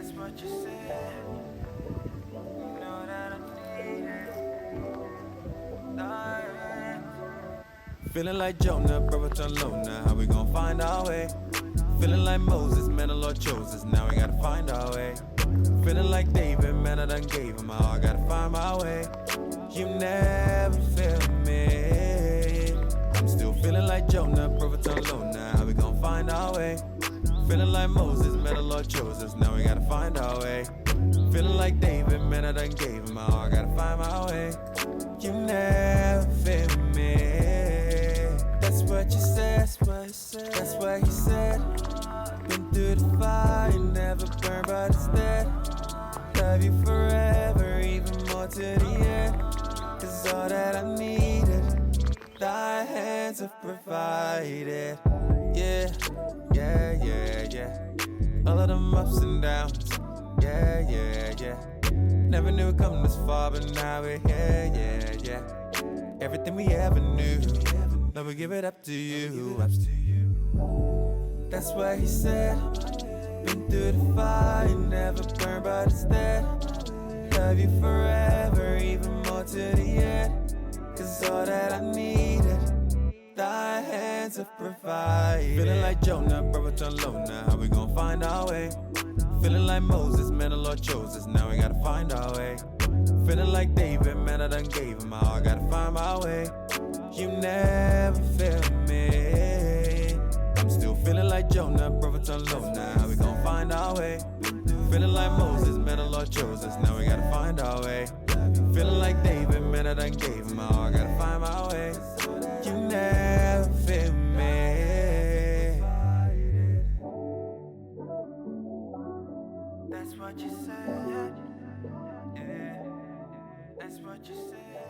That's what you said. You know that I need it. Feeling like Jonah, brothers alone now. How we gon' find our way? Feeling like Moses, man, the Lord chose us. Now we gotta find our way. Feeling like David, man, I done gave him all. I gotta find my way. You never failed me. I'm still feeling like Jonah, brothers alone now. How we gon' find our way? Feeling like Moses, man, the Lord chose us. Now we gotta find our way. Feeling like David, man, I done gave him all. I gotta find my way. You never failed me. That's what you said. That's what he said. Been through the fire, never burned, but instead love you forever, even more to the end. 'Cause all that I needed, thy hands have provided. Yeah, yeah, yeah, yeah. All of them ups and downs. Yeah, yeah, yeah. Never knew it come this far, but now we're here. Yeah, yeah. Everything we ever knew, now we give it up to you. That's what he said. Been through the fire, never burned, but instead love you forever, even more to the end. 'Cause all that I needed, thy hands have provided. Feeling like Jonah, brothers alone now. How we gon' find our way? Feeling like Moses, man, the Lord chose us. Now we gotta find our way. Feeling like David, man, I done gave him all. I gotta find my way. You never failed me. I'm still feeling like Jonah, brothers alone now. How we gon' find our way? Feeling like Moses, man, the Lord chose us. Now we gotta find our way. Feeling like David, man, I done gave him all. I gotta find my way. You never failed me. That's what you said. Yeah. That's what you said.